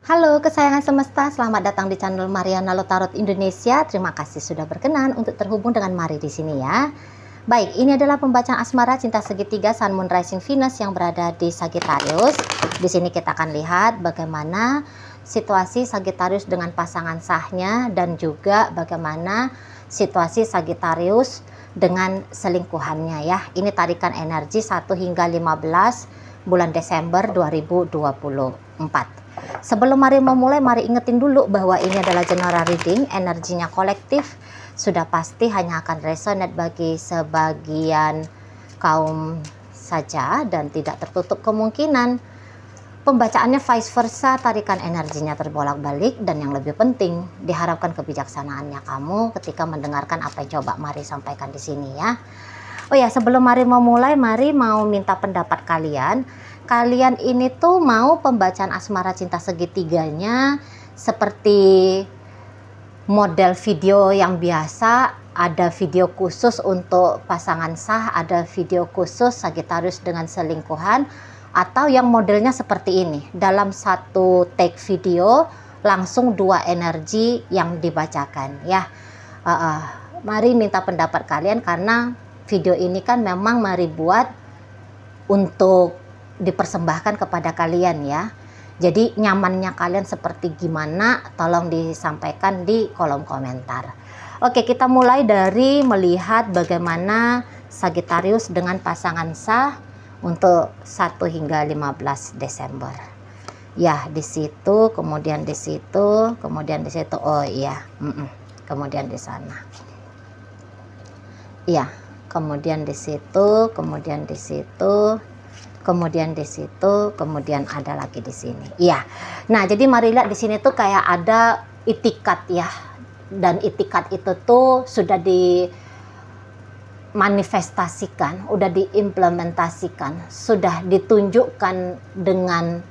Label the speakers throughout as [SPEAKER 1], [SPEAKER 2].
[SPEAKER 1] Halo kesayangan semesta, selamat datang di channel Mariana Lotarot Indonesia. Terima kasih sudah berkenan untuk terhubung dengan Mari di sini ya. Baik, ini adalah pembacaan asmara cinta segitiga Sun Moon Rising Venus yang berada di Sagittarius. Di sini kita akan lihat bagaimana situasi Sagittarius dengan pasangan sahnya dan juga bagaimana situasi Sagittarius dengan selingkuhannya ya. Ini tarikan energi 1 hingga 15 bulan Desember 2024. Sebelum mari memulai, mari ingetin dulu bahwa ini adalah general reading, energinya kolektif, sudah pasti hanya akan resonate bagi sebagian kaum saja dan tidak tertutup kemungkinan pembacaannya vice versa, tarikan energinya terbolak-balik, dan yang lebih penting diharapkan kebijaksanaannya kamu ketika mendengarkan apa yang coba Mari sampaikan di sini ya. Oh ya, sebelum Mari memulai, Mari mau minta pendapat kalian. Kalian ini tuh mau pembacaan asmara cinta segitiganya seperti model video yang biasa, ada video khusus untuk pasangan sah, ada video khusus Sagittarius dengan selingkuhan, atau yang modelnya seperti ini, dalam satu take video langsung dua energi yang dibacakan ya. Mari minta pendapat kalian karena video ini kan memang Mari buat untuk dipersembahkan kepada kalian ya. Jadi nyamannya kalian seperti gimana, tolong disampaikan di kolom komentar. Oke, kita mulai dari melihat bagaimana Sagittarius dengan pasangan sah untuk 1 hingga 15 Desember. Ya, di situ, kemudian di situ, kemudian di situ. Oh iya, kemudian di sana. Iya, kemudian di situ, kemudian di situ, kemudian di situ, kemudian ada lagi di sini. Iya. Nah, jadi mari lihat di sini tuh kayak ada itikat ya. Dan itikat itu tuh sudah dimanifestasikan, udah diimplementasikan, sudah ditunjukkan dengan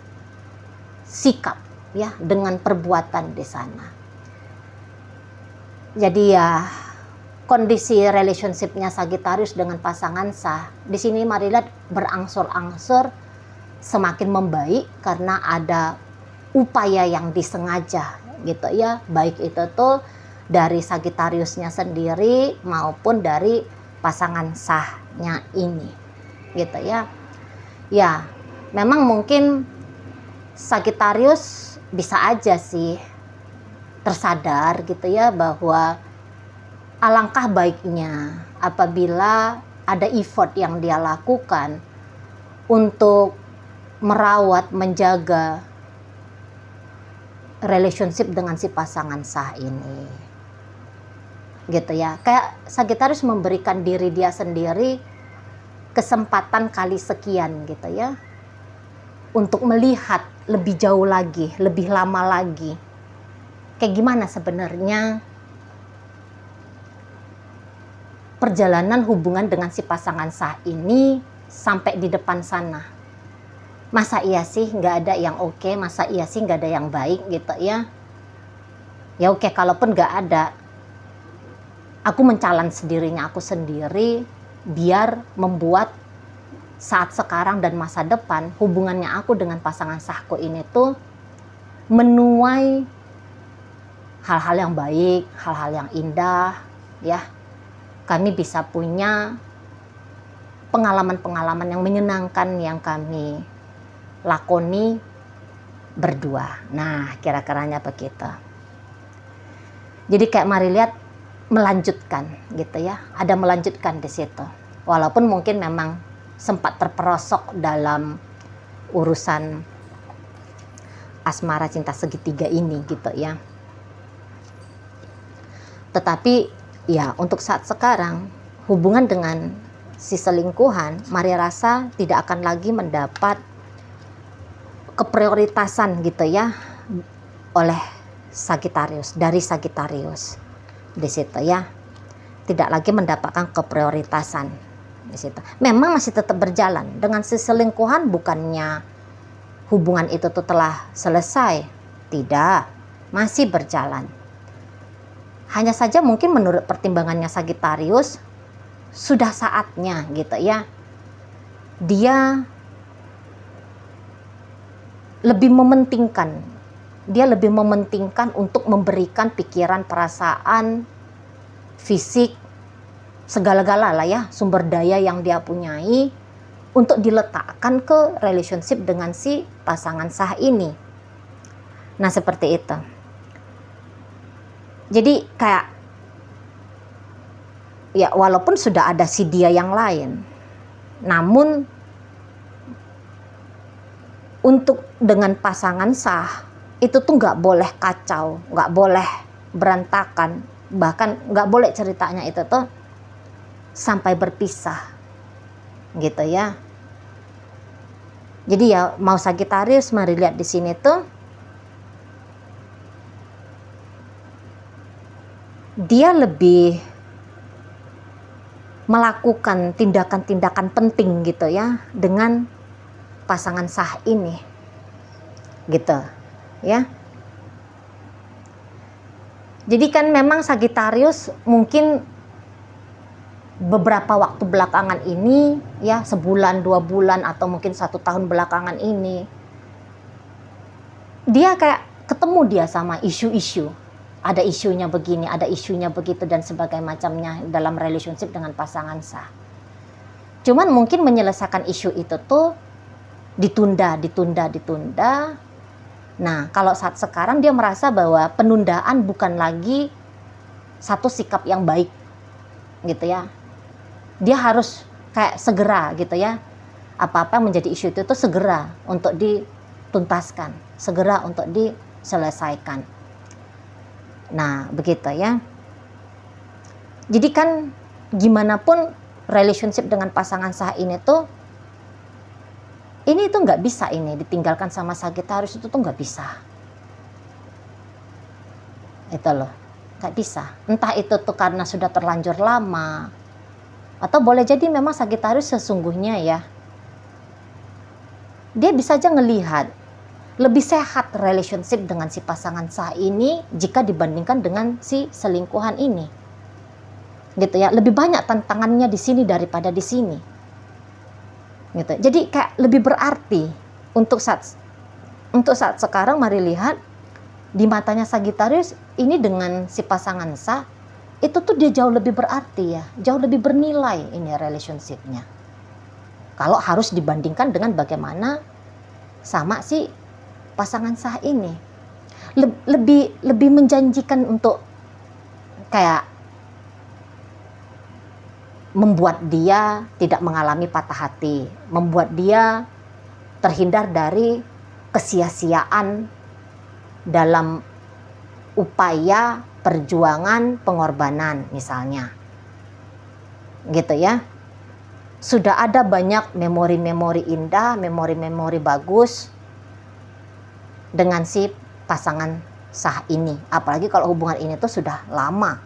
[SPEAKER 1] sikap ya, dengan perbuatan di sana. Jadi ya, kondisi relationship-nya Sagittarius dengan pasangan sah di sini mari lihat berangsur-angsur semakin membaik karena ada upaya yang disengaja gitu ya, baik itu tuh dari Sagittariusnya sendiri maupun dari pasangan sahnya ini gitu ya. Ya, memang mungkin Sagittarius bisa aja sih tersadar gitu ya bahwa alangkah baiknya apabila ada effort yang dia lakukan untuk merawat, menjaga relationship dengan si pasangan sah ini. Gitu ya. Kayak Sagittarius memberikan diri dia sendiri kesempatan kali sekian gitu ya. Untuk melihat lebih jauh lagi, lebih lama lagi. Kayak gimana sebenarnya perjalanan hubungan dengan si pasangan sah ini sampai di depan sana. Masa iya sih nggak ada yang oke, masa iya sih nggak ada yang baik gitu ya. Ya oke, kalaupun nggak ada, aku menchallenge dirinya aku sendiri biar membuat saat sekarang dan masa depan hubungannya aku dengan pasangan sahku ini tuh menuai hal-hal yang baik, hal-hal yang indah ya. Kami bisa punya pengalaman-pengalaman yang menyenangkan yang kami lakoni berdua. Nah, kira-kiranya begitu. Jadi kayak mari lihat melanjutkan gitu ya. Ada melanjutkan di situ. Walaupun mungkin memang sempat terperosok dalam urusan asmara cinta segitiga ini gitu ya. Tetapi ya, untuk saat sekarang hubungan dengan si selingkuhan, Mari rasa tidak akan lagi mendapat keprioritasan gitu ya oleh Sagittarius, dari Sagittarius di situ ya. Tidak lagi mendapatkan keprioritasan di situ. Memang masih tetap berjalan dengan si selingkuhan, bukannya hubungan itu tuh telah selesai. Tidak, masih berjalan. Hanya saja mungkin menurut pertimbangannya Sagittarius sudah saatnya gitu ya. Dia lebih mementingkan dia lebih mementingkan untuk memberikan pikiran, perasaan, fisik, segala-gala lah ya, sumber daya yang dia punyai untuk diletakkan ke relationship dengan si pasangan sah ini. Nah, seperti itu. Jadi kayak ya walaupun sudah ada si dia yang lain, namun untuk dengan pasangan sah itu tuh nggak boleh kacau, nggak boleh berantakan, bahkan nggak boleh ceritanya itu tuh sampai berpisah gitu ya. Jadi ya mau Sagittarius, mari lihat di sini tuh dia lebih melakukan tindakan-tindakan penting gitu ya dengan pasangan sah ini gitu ya. Jadi kan memang Sagittarius mungkin beberapa waktu belakangan ini ya, sebulan, 2 bulan, atau mungkin 1 tahun belakangan ini, dia kayak ketemu dia sama isu-isu. Ada isunya begini, ada isunya begitu, dan sebagainya macamnya dalam relationship dengan pasangan sah. Cuman mungkin menyelesaikan isu itu tuh ditunda. Nah, kalau saat sekarang dia merasa bahwa penundaan bukan lagi satu sikap yang baik gitu ya. Dia harus kayak segera gitu ya. Apa-apa yang menjadi isu itu tuh segera untuk dituntaskan, segera untuk diselesaikan. Nah, begitu ya. Jadi kan gimana pun relationship dengan pasangan sah ini tuh nggak bisa ini ditinggalkan sama Sagittarius, itu tuh nggak bisa. Itu loh, nggak bisa. Entah itu tuh karena sudah terlanjur lama, atau boleh jadi memang Sagittarius sesungguhnya ya, dia bisa aja ngelihat lebih sehat relationship dengan si pasangan sah ini jika dibandingkan dengan si selingkuhan ini. Gitu ya, lebih banyak tantangannya di sini daripada di sini. Gitu. Jadi kayak lebih berarti untuk saat sekarang. Mari lihat di matanya Sagittarius ini dengan si pasangan sah itu tuh dia jauh lebih berarti ya, jauh lebih bernilai ini relationship-nya. Kalau harus dibandingkan dengan bagaimana sama si pasangan sah ini, lebih menjanjikan untuk kayak membuat dia tidak mengalami patah hati, membuat dia terhindar dari kesia-siaan dalam upaya perjuangan pengorbanan misalnya. Gitu ya. Sudah ada banyak memori-memori indah, memori-memori bagus dengan si pasangan sah ini. Apalagi kalau hubungan ini tuh sudah lama.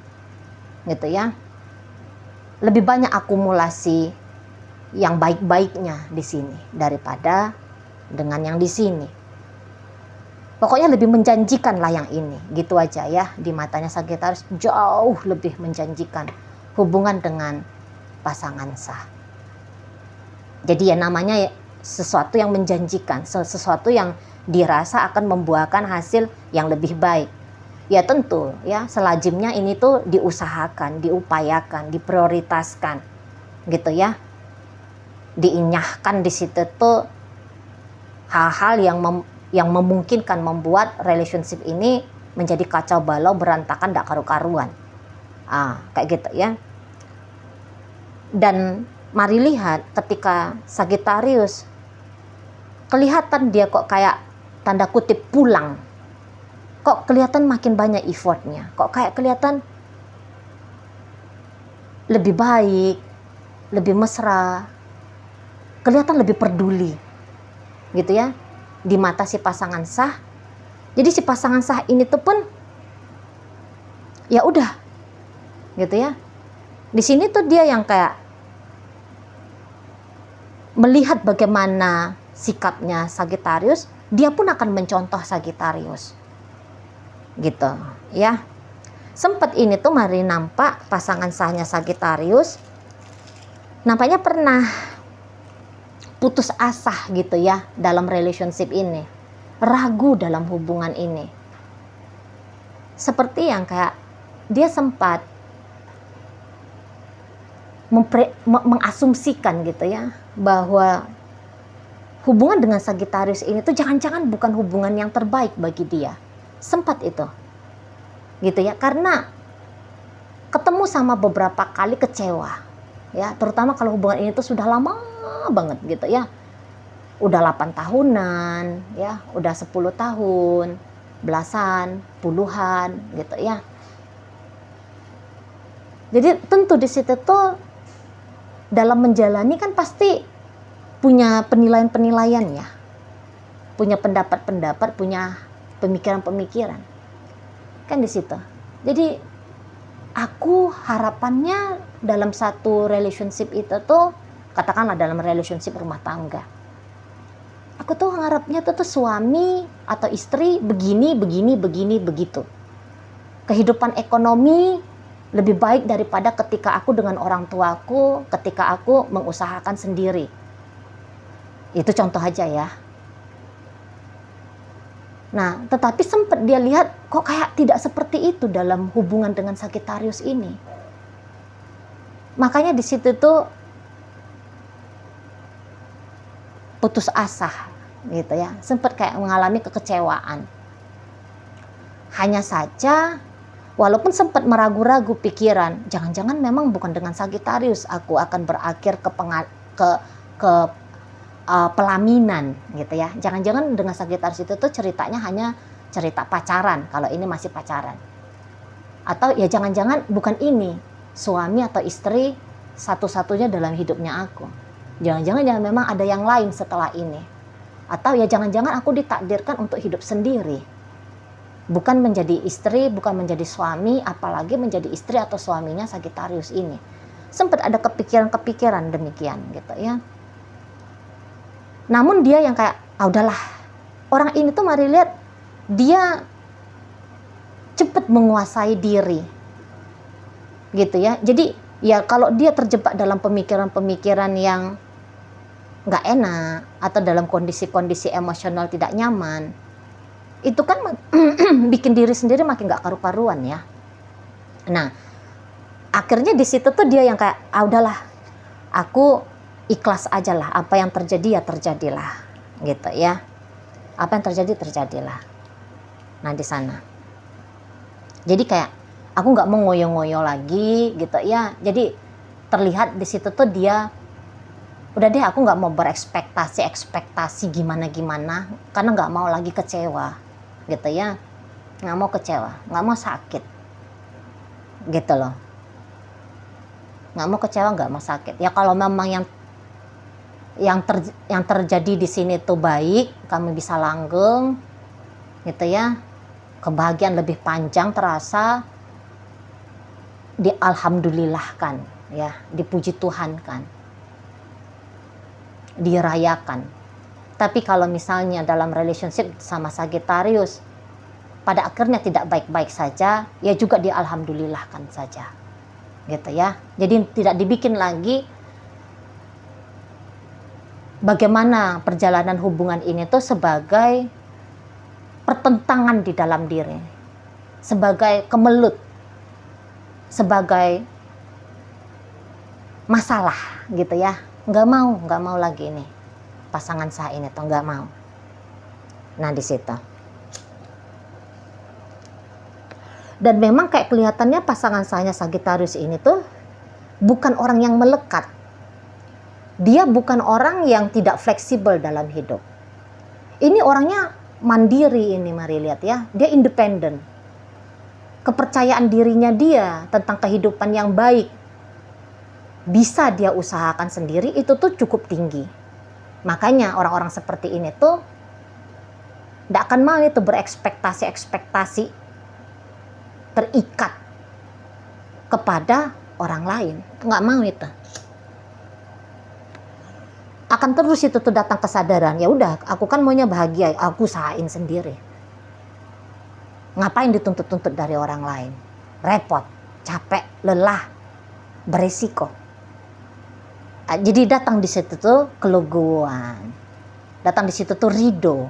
[SPEAKER 1] Gitu ya. Lebih banyak akumulasi yang baik-baiknya di sini daripada dengan yang di sini. Pokoknya lebih menjanjikan lah yang ini, gitu aja ya. Di matanya Sagittarius jauh lebih menjanjikan hubungan dengan pasangan sah. Jadi ya namanya sesuatu yang menjanjikan, sesuatu yang dirasa akan membuahkan hasil yang lebih baik. Ya tentu ya, selajimnya ini tuh diusahakan, diupayakan, diprioritaskan gitu ya. Diinyahkan di situ tuh hal-hal yang memungkinkan membuat relationship ini menjadi kacau balau, berantakan, gak karu-karuan. Kayak gitu ya. Dan mari lihat ketika Sagittarius kelihatan dia kok kayak tanda kutip pulang. Kok kelihatan makin banyak effortnya, kok kayak kelihatan lebih baik, lebih mesra, kelihatan lebih peduli gitu ya di mata si pasangan sah. Jadi si pasangan sah ini tuh pun ya udah gitu ya, di sini tuh dia yang kayak melihat bagaimana sikapnya Sagittarius, dia pun akan mencontoh Sagittarius gitu ya. Sempat ini tuh mari nampak pasangan sahnya Sagittarius nampaknya pernah putus asa gitu ya dalam relationship ini. ragu dalam hubungan ini. Seperti yang kayak dia sempat mengasumsikan gitu ya, bahwa hubungan dengan Sagittarius ini tuh jangan-jangan bukan hubungan yang terbaik bagi dia. Sempat itu. Gitu ya, karena ketemu sama beberapa kali kecewa. Ya, terutama kalau hubungan ini tuh sudah lama banget gitu ya. Udah 8 tahunan, ya, udah 10 tahun, belasan, puluhan gitu ya. Jadi tentu di situ tuh dalam menjalani kan pasti punya penilaian-penilaian ya. Punya pendapat-pendapat, punya pemikiran-pemikiran. Kan di situ. Jadi aku harapannya dalam satu relationship itu tuh, katakanlah dalam relationship rumah tangga, aku tuh harapnya tuh suami atau istri begini, begitu. Kehidupan ekonomi lebih baik daripada ketika aku dengan orang tuaku, ketika aku mengusahakan sendiri. Itu contoh aja ya. Nah, tetapi sempat dia lihat kok kayak tidak seperti itu dalam hubungan dengan Sagittarius ini. Makanya di situ tuh putus asa gitu ya, sempat kayak mengalami kekecewaan. Hanya saja walaupun sempat meragu-ragu pikiran, jangan-jangan memang bukan dengan Sagittarius aku akan berakhir ke pelaminan gitu ya. Jangan-jangan dengan Sagittarius itu tuh ceritanya hanya cerita pacaran, kalau ini masih pacaran. Atau ya jangan-jangan bukan ini suami atau istri satu-satunya dalam hidupnya aku. Jangan-jangan memang ada yang lain setelah ini. Atau ya jangan-jangan aku ditakdirkan untuk hidup sendiri. Bukan menjadi istri, bukan menjadi suami, apalagi menjadi istri atau suaminya Sagittarius ini. Sempat ada kepikiran-kepikiran demikian gitu ya. Namun dia yang kayak, udahlah. Orang ini tuh mari lihat, dia cepat menguasai diri. Gitu ya. Jadi ya kalau dia terjebak dalam pemikiran-pemikiran yang nggak enak atau dalam kondisi-kondisi emosional tidak nyaman, itu kan bikin diri sendiri makin nggak karu-karuan ya. Nah, akhirnya di situ tuh dia yang kayak, udahlah, aku ikhlas aja lah, apa yang terjadi ya terjadilah, gitu ya. Apa yang terjadi terjadilah. Nah di sana, jadi kayak aku nggak mau ngoyo-ngoyo lagi, gitu ya. Jadi terlihat di situ tuh dia udah deh, aku nggak mau berekspektasi gimana-gimana, karena nggak mau lagi kecewa, gitu ya. Nggak mau kecewa, nggak mau sakit, gitu loh. Nggak mau kecewa, nggak mau sakit. Ya kalau memang yang terjadi di sini tuh baik, kamu bisa langgeng, gitu ya. Kebahagiaan lebih panjang terasa, dialhamdulillahkan, ya, dipuji Tuhan kan. Dirayakan. Tapi kalau misalnya dalam relationship sama Sagittarius pada akhirnya tidak baik-baik saja, ya juga dialhamdulillahkan saja, gitu ya. Jadi tidak dibikin lagi bagaimana perjalanan hubungan ini tuh sebagai pertentangan di dalam diri, sebagai kemelut, sebagai masalah, gitu ya. Nggak mau lagi ini pasangan saya ini tuh, nggak mau. Nah di situ. Dan memang kayak kelihatannya pasangan saya Sagittarius ini tuh bukan orang yang melekat. Dia bukan orang yang tidak fleksibel dalam hidup. Ini orangnya mandiri ini, mari lihat ya. Dia independen. Kepercayaan dirinya dia tentang kehidupan yang baik, bisa dia usahakan sendiri, itu tuh cukup tinggi. Makanya orang-orang seperti ini tuh tidak akan mau itu berekspektasi terikat kepada orang lain, nggak mau itu. Akan terus itu tuh datang kesadaran, ya udah, aku kan maunya bahagia, aku usahain sendiri. Ngapain dituntut-tuntut dari orang lain? Repot, capek, lelah, beresiko. Jadi datang di situ tuh kelegoan, datang di situ tuh ridho,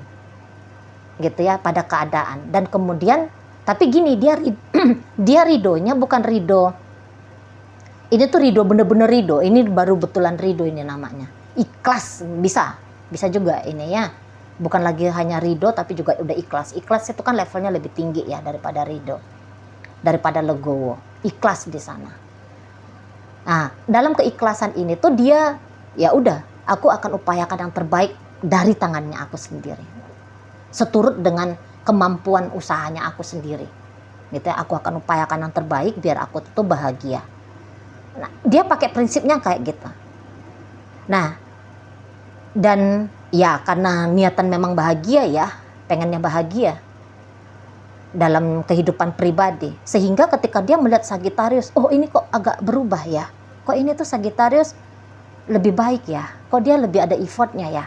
[SPEAKER 1] gitu ya, pada keadaan. Dan kemudian tapi gini, dia ridonya bukan ridho, ini tuh ridho bener-bener ridho, ini baru betulan ridho ini namanya. Ikhlas, bisa juga ini ya, bukan lagi hanya ridho tapi juga udah ikhlas. Ikhlas itu kan levelnya lebih tinggi ya daripada ridho, daripada legowo. Ikhlas di sana. Nah, dalam keikhlasan ini tuh dia, ya udah, aku akan upayakan yang terbaik dari tangannya aku sendiri, seturut dengan kemampuan usahanya aku sendiri, gitu ya. Aku akan upayakan yang terbaik biar aku tuh bahagia. Nah, dia pakai prinsipnya kayak gitu. Nah, dan ya karena niatan memang bahagia ya, pengennya bahagia dalam kehidupan pribadi, sehingga ketika dia melihat Sagittarius, oh ini kok agak berubah ya, kok ini tuh Sagittarius lebih baik ya, kok dia lebih ada effortnya ya.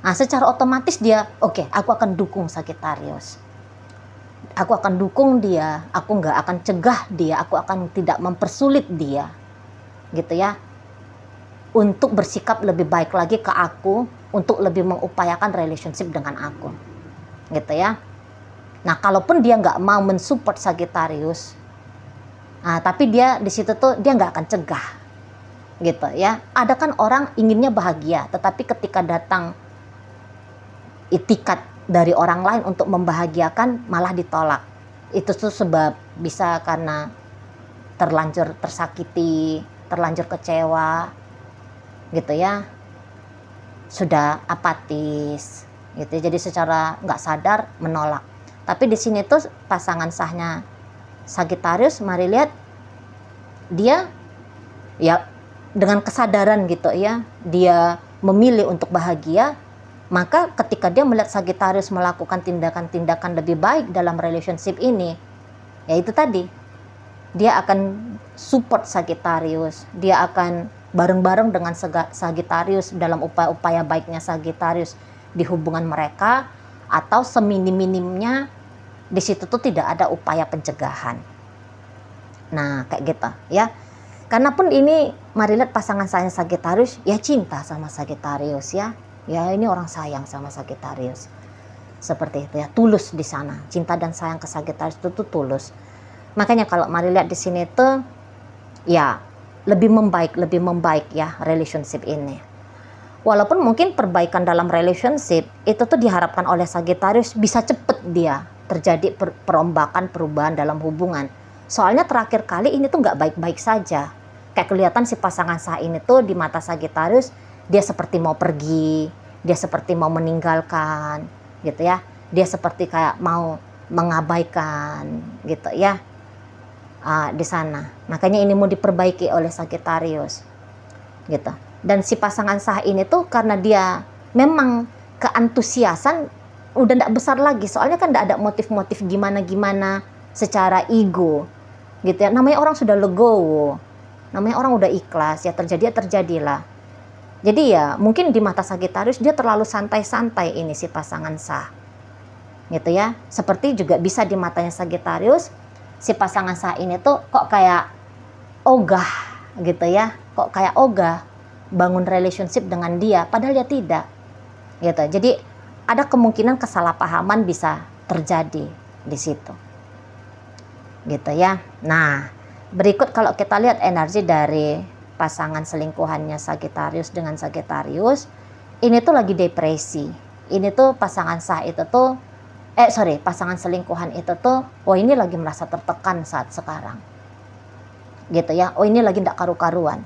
[SPEAKER 1] Nah, secara otomatis dia, oke, aku akan dukung Sagittarius, aku akan dukung dia, aku nggak akan cegah dia, aku akan tidak mempersulit dia, gitu ya, untuk bersikap lebih baik lagi ke aku, untuk lebih mengupayakan relationship dengan aku, gitu ya. Nah, kalaupun dia nggak mau mensupport Sagittarius, nah, tapi dia di situ tuh dia nggak akan cegah, gitu ya. Ada kan orang inginnya bahagia, tetapi ketika datang itikat dari orang lain untuk membahagiakan malah ditolak. Itu tuh sebab bisa karena terlanjur tersakiti, terlanjur kecewa, gitu ya, sudah apatis, gitu. Jadi secara nggak sadar menolak. Tapi di sini tuh pasangan sahnya Sagittarius, mari lihat dia ya dengan kesadaran gitu ya, dia memilih untuk bahagia. Maka ketika dia melihat Sagittarius melakukan tindakan-tindakan lebih baik dalam relationship ini, ya itu tadi, dia akan support Sagittarius, dia akan bareng-bareng dengan Sagittarius dalam upaya-upaya baiknya Sagittarius di hubungan mereka, atau seminim-minimnya di situ tuh tidak ada upaya pencegahan. Nah, kayak gitu ya. Karena pun ini mari lihat pasangan saya Sagittarius ya cinta sama Sagittarius ya. Ya ini orang sayang sama Sagittarius. Seperti itu ya, tulus di sana. Cinta dan sayang ke Sagittarius itu tuh tulus. Makanya kalau mari lihat di sini tuh ya lebih membaik ya relationship ini. Walaupun mungkin perbaikan dalam relationship itu tuh diharapkan oleh Sagittarius bisa cepet dia terjadi perombakan perubahan dalam hubungan. Soalnya terakhir kali ini tuh nggak baik-baik saja. Kayak kelihatan si pasangan sah ini tuh di mata Sagittarius dia seperti mau pergi, dia seperti mau meninggalkan, gitu ya. Dia seperti kayak mau mengabaikan, gitu ya. Di sana. Makanya ini mau diperbaiki oleh Sagittarius, gitu. Dan si pasangan sah ini tuh karena dia memang keantusiasan udah nggak besar lagi, soalnya kan nggak ada motif-motif gimana-gimana secara ego, gitu ya. Namanya orang sudah legowo, namanya orang udah ikhlas, ya terjadilah. Jadi ya mungkin di mata Sagittarius dia terlalu santai-santai ini si pasangan sah, gitu ya. Seperti juga bisa di matanya Sagittarius si pasangan sah ini tuh kok kayak ogah, gitu ya, kok kayak ogah bangun relationship dengan dia, padahal ya tidak, gitu. Jadi ada kemungkinan kesalahpahaman bisa terjadi di situ, gitu ya. Nah, berikut kalau kita lihat energi dari pasangan selingkuhannya Sagittarius dengan Sagittarius, ini tuh lagi depresi. Ini tuh pasangan sah itu tuh pasangan selingkuhan itu tuh, oh ini lagi merasa tertekan saat sekarang, gitu ya. Oh ini lagi nggak karu-karuan,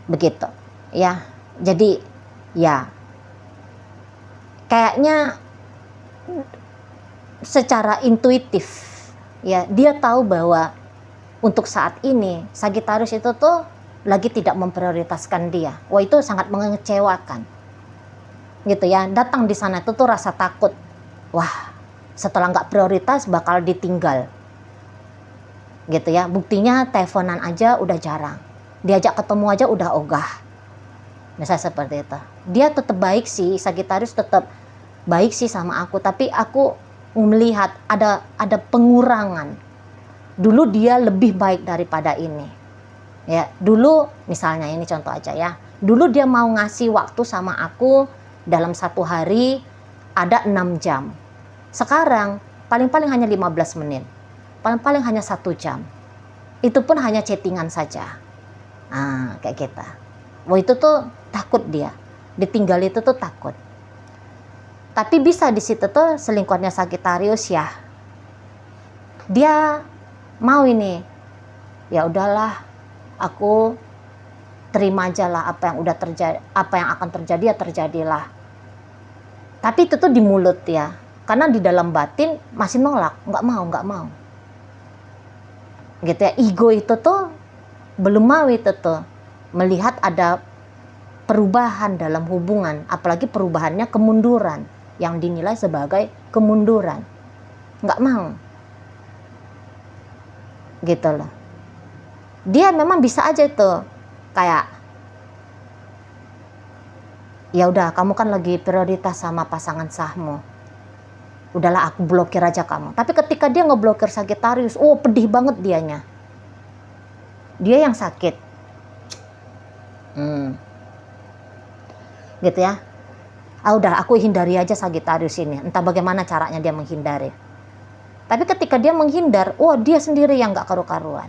[SPEAKER 1] begitu ya. Jadi ya kayaknya secara intuitif ya dia tahu bahwa untuk saat ini Sagittarius itu tuh lagi tidak memprioritaskan dia. Wah itu sangat mengecewakan, gitu ya. Datang di sana itu tuh rasa takut, wah setelah nggak prioritas bakal ditinggal, gitu ya. Buktinya teleponan aja udah jarang, diajak ketemu aja udah ogah, misalnya seperti itu. Dia tetap baik sih, Sagittarius tetap baik sih sama aku, tapi aku melihat ada pengurangan. Dulu dia lebih baik daripada ini. Ya, dulu misalnya ini contoh aja ya. Dulu dia mau ngasih waktu sama aku dalam satu hari ada 6 jam. Sekarang paling-paling hanya 15 menit, paling-paling hanya 1 jam. Itu pun hanya chattingan saja. Kayak kita. Wah, itu tuh takut dia. Ditinggal itu tuh takut. Tapi bisa di situ tuh selingkuhannya Sagittarius ya. Dia mau ini. Ya udahlah, aku terima aja lah apa yang udah terjadi, apa yang akan terjadi ya terjadilah. Tapi itu tuh di mulut ya, karena di dalam batin masih nolak, nggak mau. Gitu ya, ego itu tuh belum mau itu tuh melihat ada perubahan dalam hubungan, apalagi perubahannya kemunduran yang dinilai sebagai kemunduran, nggak mau. Gitu loh. Dia memang bisa aja itu kayak, ya udah kamu kan lagi prioritas sama pasangan sahmu, udahlah aku blokir aja kamu. Tapi ketika dia ngeblokir Sagittarius, pedih banget dianya, dia yang sakit. Gitu ya. Udah aku hindari aja Sagittarius ini, entah bagaimana caranya dia menghindari. Tapi ketika dia menghindar, dia sendiri yang gak karu-karuan.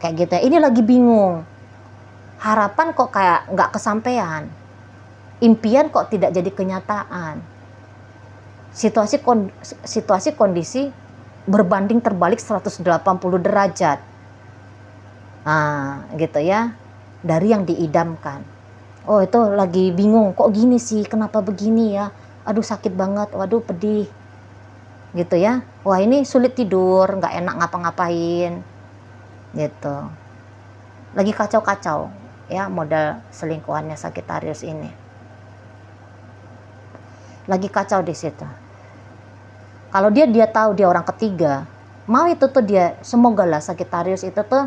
[SPEAKER 1] Kayak gitu ya. Ini lagi bingung. Harapan kok kayak gak kesampaian. Impian kok tidak jadi kenyataan. Situasi kondisi berbanding terbalik 180 derajat. Gitu ya. Dari yang diidamkan. Itu lagi bingung. Kok gini sih? Kenapa begini ya? Aduh sakit banget. Waduh pedih. Gitu ya. Wah ini sulit tidur. Gak enak ngapa-ngapain. Gitu. Lagi kacau-kacau ya modal selingkuhannya Sagittarius ini. Lagi kacau di situ. Kalau dia tahu dia orang ketiga, mau itu tuh dia, semoga lah Sagittarius itu tuh,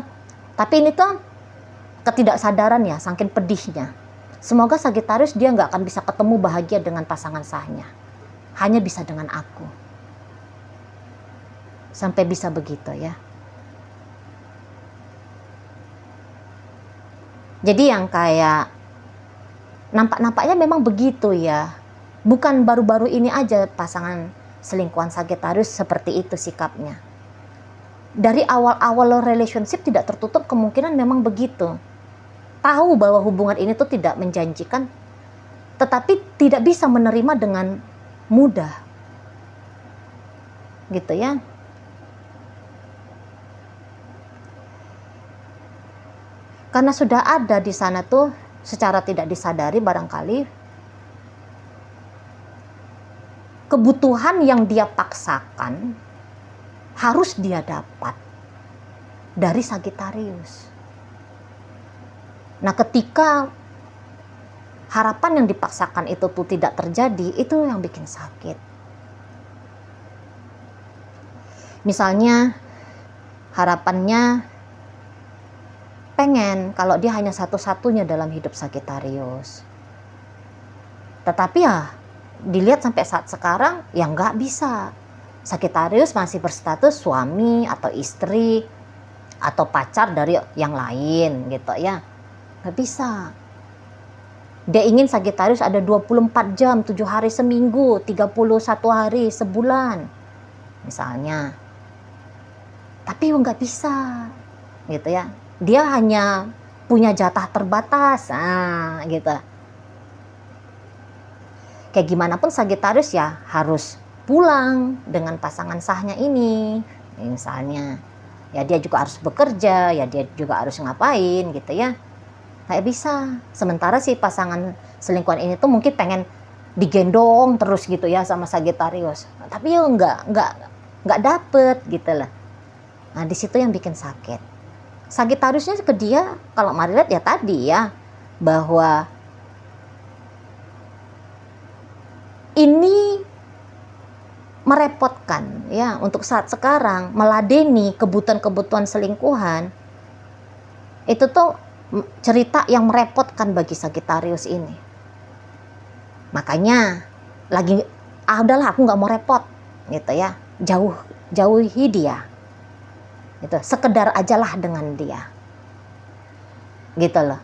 [SPEAKER 1] tapi ini tuh ketidaksadaran ya, saking pedihnya. Semoga Sagittarius dia nggak akan bisa ketemu bahagia dengan pasangan sahnya, hanya bisa dengan aku. Sampai bisa begitu ya. Jadi yang kayak nampaknya memang begitu ya. Bukan baru-baru ini aja pasangan selingkuhan Sagittarius seperti itu sikapnya. Dari awal-awal relationship tidak tertutup kemungkinan memang begitu. Tahu bahwa hubungan ini tuh tidak menjanjikan, tetapi tidak bisa menerima dengan mudah. Gitu ya. Karena sudah ada di sana tuh secara tidak disadari barangkali kebutuhan yang dia paksakan harus dia dapat dari Sagittarius. Nah, ketika harapan yang dipaksakan itu tuh tidak terjadi, itu yang bikin sakit. Misalnya harapannya pengen kalau dia hanya satu-satunya dalam hidup Sagittarius. Tetapi ya dilihat sampai saat sekarang ya nggak bisa. Sagittarius masih berstatus suami atau istri atau pacar dari yang lain gitu ya. Nggak bisa. Dia ingin Sagittarius ada 24 jam, 7 hari seminggu, 31 hari sebulan. Misalnya. Tapi nggak bisa. Gitu ya. Dia hanya punya jatah terbatas, gitu. Kayak gimana pun Sagittarius ya harus pulang dengan pasangan sahnya ini. Misalnya, ya dia juga harus bekerja, ya dia juga harus ngapain gitu ya. Kayak bisa. Sementara si pasangan selingkuhan ini tuh mungkin pengen digendong terus gitu ya sama Sagittarius. Tapi ya nggak dapet gitu lah. Nah di situ yang bikin sakit. Sagittariusnya ke dia, kalau Mari lihat ya tadi ya, bahwa ini merepotkan ya untuk saat sekarang, meladeni kebutuhan-kebutuhan selingkuhan, itu tuh cerita yang merepotkan bagi Sagittarius ini. Makanya lagi, udahlah aku nggak mau repot gitu ya, jauhi dia. Gitu, sekedar ajalah dengan dia. Gitu loh.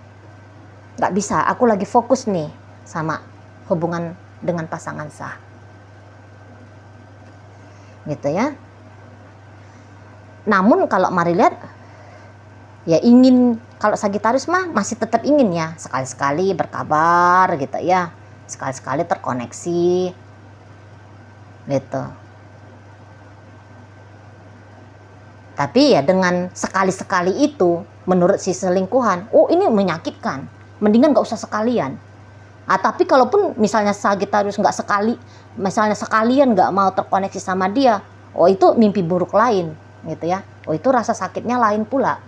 [SPEAKER 1] Nggak bisa, aku lagi fokus nih sama hubungan dengan pasangan sah. Gitu ya. Namun kalau Mari lihat, ya ingin, kalau Sagittarius mah masih tetap ingin ya, sekali-sekali berkabar gitu ya, sekali-sekali terkoneksi gitu. Tapi ya dengan sekali-sekali itu, menurut si selingkuhan, oh ini menyakitkan, mendingan gak usah sekalian. Tapi kalaupun misalnya Sagittarius nggak sekali, misalnya sekalian nggak mau terkoneksi sama dia, oh itu mimpi buruk lain gitu ya, oh itu rasa sakitnya lain pula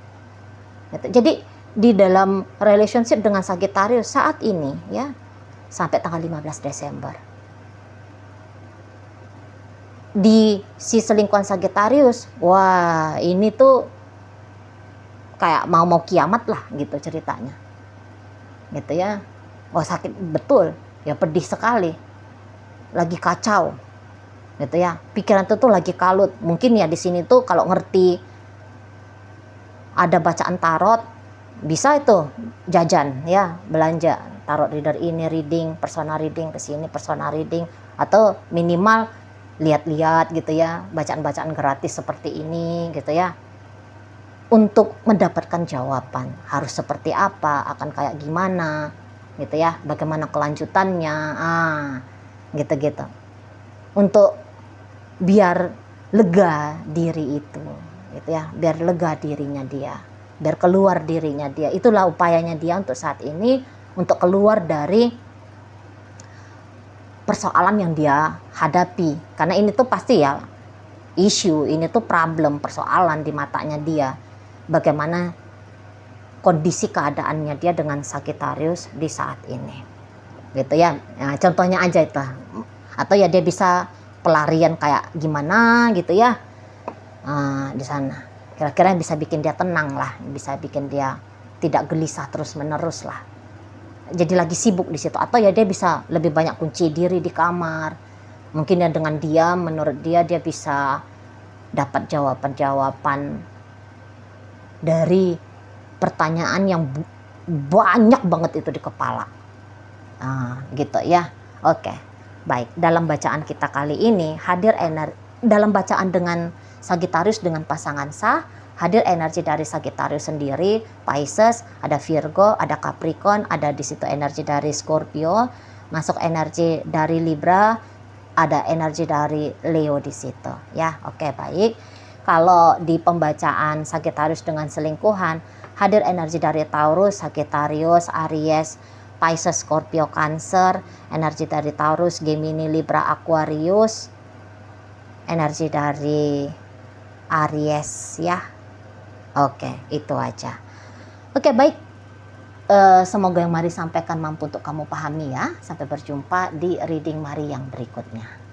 [SPEAKER 1] gitu. Jadi di dalam relationship dengan Sagittarius saat ini ya, sampai tanggal 15 Desember, di si selingkuhan Sagittarius, wah ini tuh kayak mau kiamat lah gitu ceritanya gitu ya. Wah sakit betul ya, pedih sekali, lagi kacau gitu ya, pikiran tuh lagi kalut. Mungkin ya di sini tuh kalau ngerti ada bacaan tarot, bisa itu jajan ya, belanja tarot reader ini, reading, personal reading, kesini personal reading, atau minimal lihat-lihat gitu ya, bacaan-bacaan gratis seperti ini gitu ya, untuk mendapatkan jawaban harus seperti apa, akan kayak gimana gitu ya, bagaimana kelanjutannya, gitu-gitu, untuk biar lega diri itu gitu ya, biar lega dirinya dia, biar keluar dirinya dia. Itulah upayanya dia untuk saat ini, untuk keluar dari persoalan yang dia hadapi. Karena ini tuh pasti ya isu, ini tuh problem, persoalan di matanya dia, bagaimana kondisi keadaannya dia dengan Sagittarius di saat ini gitu ya. Nah, contohnya aja itu, atau ya dia bisa pelarian kayak gimana gitu ya, di sana kira-kira bisa bikin dia tenang lah, bisa bikin dia tidak gelisah terus menerus lah, jadi lagi sibuk di situ. Atau ya dia bisa lebih banyak kunci diri di kamar, mungkin ya dengan diam, menurut dia bisa dapat jawaban-jawaban dari pertanyaan yang banyak banget itu di kepala, gitu ya. Oke, baik, dalam bacaan kita kali ini hadir energi, dalam bacaan dengan Sagittarius dengan pasangan sah, hadir energi dari Sagittarius sendiri, Pisces, ada Virgo, ada Capricorn, ada di situ energi dari Scorpio, masuk energi dari Libra, ada energi dari Leo di situ ya. Oke, baik. Kalau di pembacaan Sagittarius dengan selingkuhan, hadir energi dari Taurus, Sagittarius, Aries, Pisces, Scorpio, Cancer, energi dari Taurus, Gemini, Libra, Aquarius, energi dari Aries ya. Oke, itu aja. Oke, baik. Semoga yang Mari sampaikan mampu untuk kamu pahami ya. Sampai berjumpa di reading Mari yang berikutnya.